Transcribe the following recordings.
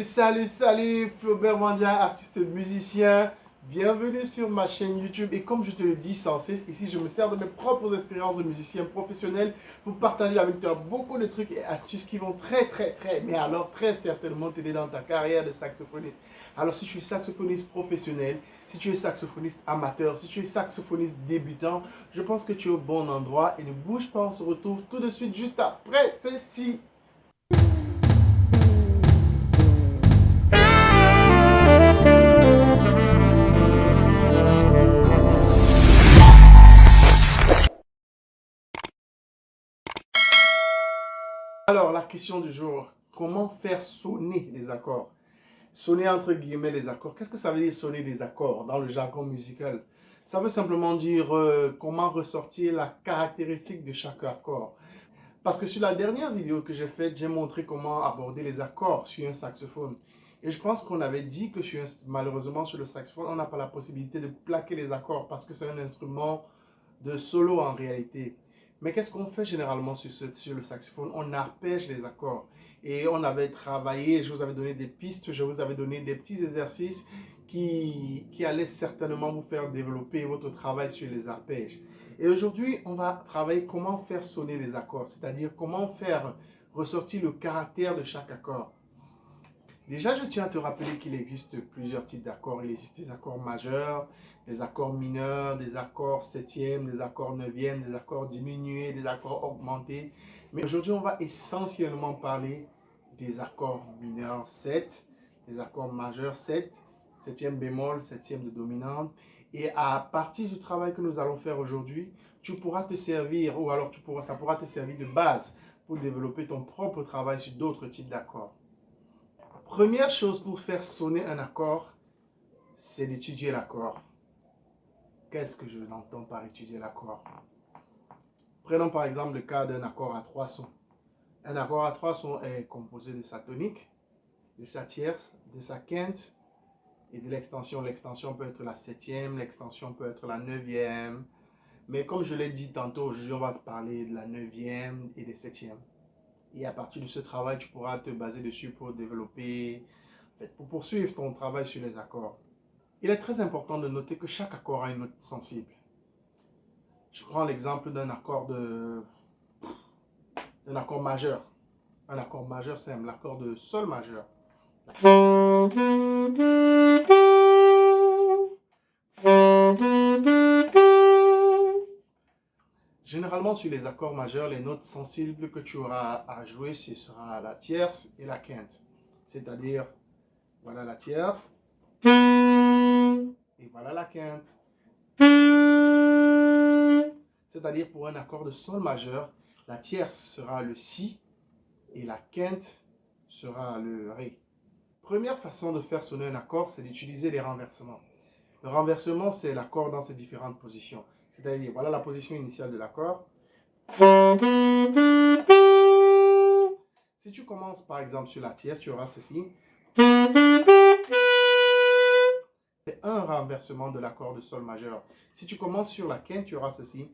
Salut, Flaubert Mandia, artiste musicien. Bienvenue sur ma chaîne YouTube. Et comme je te le dis sans cesse, ici je me sers de mes propres expériences de musicien professionnel pour partager avec toi beaucoup de trucs et astuces qui vont mais alors très certainement t'aider dans ta carrière de saxophoniste. Alors si tu es saxophoniste professionnel, si tu es saxophoniste amateur, si tu es saxophoniste débutant, je pense que tu es au bon endroit et ne bouge pas, on se retrouve tout de suite juste après ceci. Alors, la question du jour, comment faire sonner les accords? Sonner entre guillemets les accords. Qu'est-ce que ça veut dire sonner des accords dans le jargon musical? Ça veut simplement dire comment ressortir la caractéristique de chaque accord. Parce que sur la dernière vidéo que j'ai faite, j'ai montré comment aborder les accords sur un saxophone. Et je pense qu'on avait dit que malheureusement sur le saxophone, on n'a pas la possibilité de plaquer les accords parce que c'est un instrument de solo en réalité. Mais qu'est-ce qu'on fait généralement sur le saxophone? On arpège les accords. Et on avait travaillé, je vous avais donné des pistes, je vous avais donné des petits exercices qui allaient certainement vous faire développer votre travail sur les arpèges. Et aujourd'hui, on va travailler comment faire sonner les accords, c'est-à-dire comment faire ressortir le caractère de chaque accord. Déjà, je tiens à te rappeler qu'il existe plusieurs types d'accords. Il existe des accords majeurs, des accords mineurs, des accords septièmes, des accords neuvièmes, des accords diminués, des accords augmentés. Mais aujourd'hui, on va essentiellement parler des accords mineurs 7, des accords majeurs 7, septième bémol, septième de dominante. Et à partir du travail que nous allons faire aujourd'hui, tu pourras te servir, ou alors ça pourra te servir de base pour développer ton propre travail sur d'autres types d'accords. Première chose pour faire sonner un accord, c'est d'étudier l'accord. Qu'est-ce que je l'entends par étudier l'accord? Prenons par exemple le cas d'un accord à trois sons. Un accord à trois sons est composé de sa tonique, de sa tierce, de sa quinte et de l'extension. L'extension peut être la septième, l'extension peut être la neuvième. Mais comme je l'ai dit tantôt, aujourd'hui on va parler de la neuvième et des septièmes. Et à partir de ce travail, tu pourras te baser dessus pour développer, pour poursuivre ton travail sur les accords. Il est très important de noter que chaque accord a une note sensible. Je prends l'exemple d'un accord majeur. Un accord majeur simple, l'accord de sol majeur. Généralement, sur les accords majeurs, les notes sensibles que tu auras à jouer, ce sera la tierce et la quinte. C'est-à-dire, voilà la tierce et voilà la quinte. C'est-à-dire, pour un accord de sol majeur, la tierce sera le si et la quinte sera le ré. Première façon de faire sonner un accord, c'est d'utiliser les renversements. Le renversement, c'est l'accord dans ses différentes positions. C'est-à-dire, voilà la position initiale de l'accord. Si tu commences par exemple sur la tierce, tu auras ceci. C'est un renversement de l'accord de sol majeur. Si tu commences sur la quinte, tu auras ceci.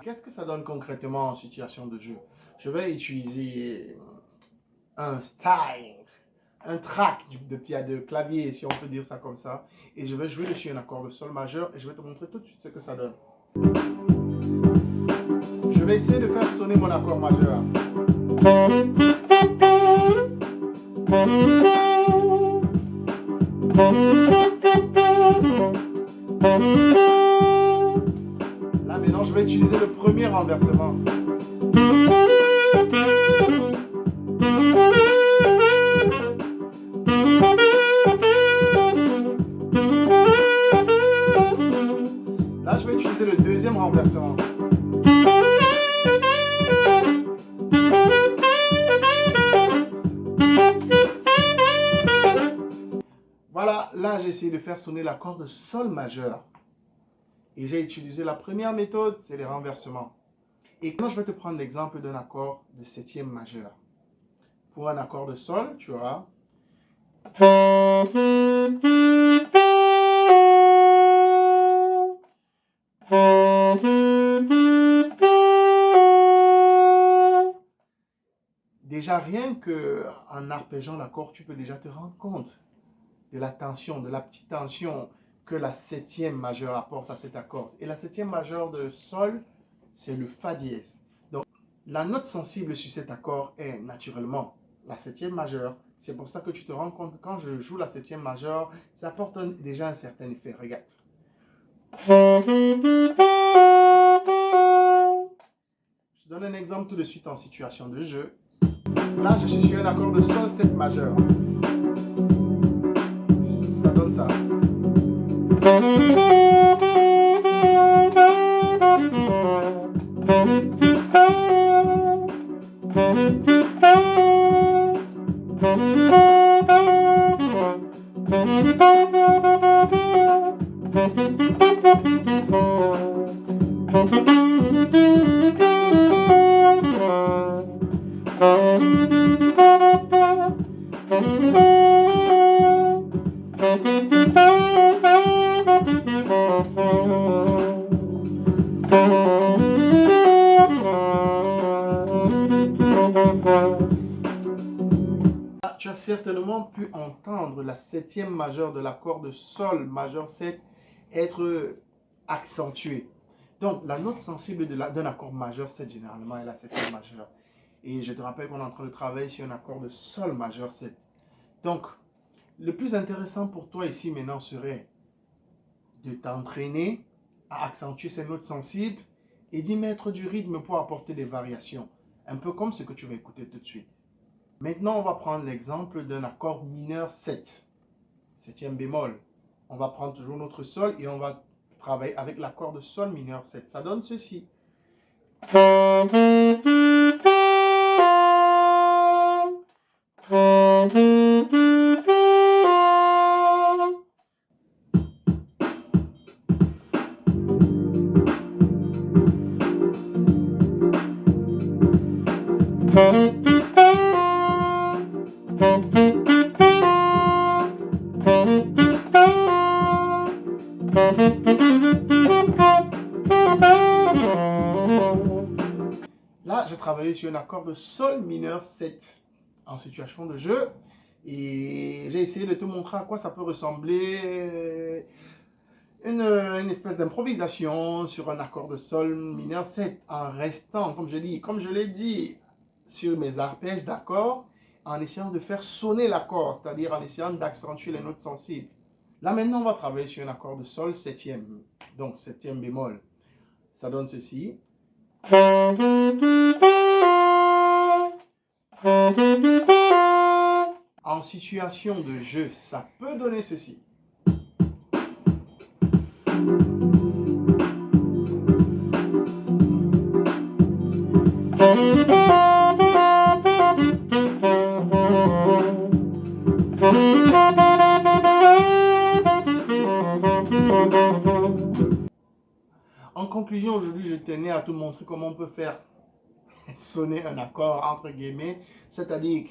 Qu'est-ce que ça donne concrètement en situation de jeu? Je vais utiliser un style, un track de clavier, si on peut dire ça comme ça. Et je vais jouer dessus un accord de sol majeur et je vais te montrer tout de suite ce que ça donne. Je vais essayer de faire sonner mon accord majeur. Là maintenant, je vais utiliser le premier renversement. Là, je vais utiliser le deuxième renversement. Voilà, là, j'ai essayé de faire sonner l'accord de sol majeur. Et j'ai utilisé la première méthode, c'est les renversements. Et maintenant, je vais te prendre l'exemple d'un accord de septième majeur. Pour un accord de sol, tu auras... Déjà, rien qu'en arpégeant l'accord, tu peux déjà te rendre compte de la tension, de la petite tension que la septième majeure apporte à cet accord. Et la septième majeure de sol, c'est le fa dièse. Donc, la note sensible sur cet accord est naturellement la septième majeure. C'est pour ça que tu te rends compte que quand je joue la septième majeure, ça apporte déjà un certain effet. Regarde. Je donne un exemple tout de suite en situation de jeu. Là, je suis sur un accord de sol 7 majeur. Ça donne ça. Tu as certainement pu entendre la septième majeure de l'accord de sol majeur 7 être accentuée. Donc, la note sensible d'un accord majeur 7 généralement est la septième majeure. Et je te rappelle qu'on est en train de travailler sur un accord de sol majeur 7. Donc, le plus intéressant pour toi ici maintenant serait de t'entraîner à accentuer ces notes sensibles et d'y mettre du rythme pour apporter des variations. Un peu comme ce que tu vas écouter tout de suite. Maintenant, on va prendre l'exemple d'un accord mineur 7, septième bémol. On va prendre toujours notre sol et on va travailler avec l'accord de sol mineur 7. Ça donne ceci. Là, j'ai travaillé sur un accord de sol mineur 7 en situation de jeu et j'ai essayé de te montrer à quoi ça peut ressembler une espèce d'improvisation sur un accord de sol mineur 7 en restant, comme je l'ai dit, sur mes arpèges d'accords en essayant de faire sonner l'accord, c'est-à-dire en essayant d'accentuer les notes sensibles. Là maintenant, on va travailler sur un accord de sol septième, donc septième bémol. Ça donne ceci. En situation de jeu, ça peut donner ceci. En conclusion, aujourd'hui, je tenais à te montrer comment on peut faire sonner un accord, entre guillemets, c'est-à-dire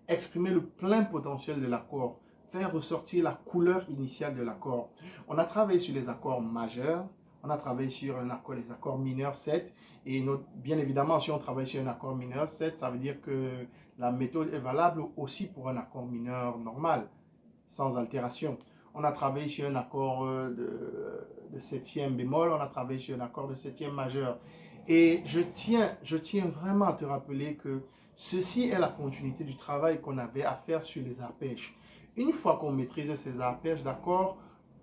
exprimer le plein potentiel de l'accord, faire ressortir la couleur initiale de l'accord. On a travaillé sur les accords majeurs, on a travaillé sur les accords mineurs 7, et bien évidemment, si on travaille sur un accord mineur 7, ça veut dire que la méthode est valable aussi pour un accord mineur normal, sans altération. On a travaillé sur un accord de septième bémol, on a travaillé sur un accord de septième majeur. Et je tiens vraiment à te rappeler que ceci est la continuité du travail qu'on avait à faire sur les arpèges. Une fois qu'on maîtrise ces arpèges, d'accord,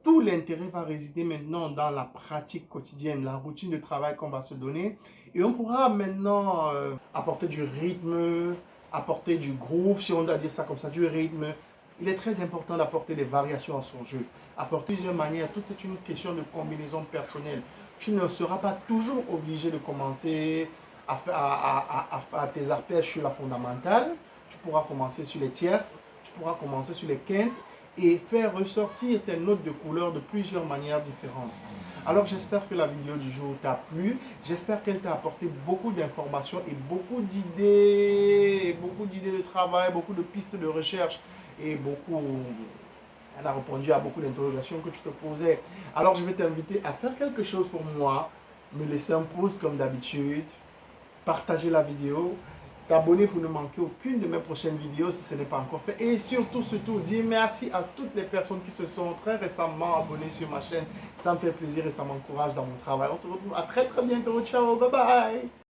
tout l'intérêt va résider maintenant dans la pratique quotidienne, la routine de travail qu'on va se donner. Et on pourra maintenant apporter du rythme, apporter du groove, si on doit dire ça comme ça, du rythme. Il est très important d'apporter des variations à son jeu. Apporter plusieurs manières, tout est une question de combinaison personnelle. Tu ne seras pas toujours obligé de commencer à faire tes arpèges sur la fondamentale. Tu pourras commencer sur les tierces, tu pourras commencer sur les quintes et faire ressortir tes notes de couleur de plusieurs manières différentes. Alors j'espère que la vidéo du jour t'a plu, j'espère qu'elle t'a apporté beaucoup d'informations et beaucoup d'idées de travail, beaucoup de pistes de recherche et elle a répondu à beaucoup d'interrogations que tu te posais. Alors je vais t'inviter à faire quelque chose pour moi, me laisser un pouce comme d'habitude, partager la vidéo t'abonner pour ne manquer aucune de mes prochaines vidéos si ce n'est pas encore fait. Et surtout, dis merci à toutes les personnes qui se sont très récemment abonnées sur ma chaîne. Ça me fait plaisir et ça m'encourage dans mon travail. On se retrouve à très bientôt. Ciao, bye bye.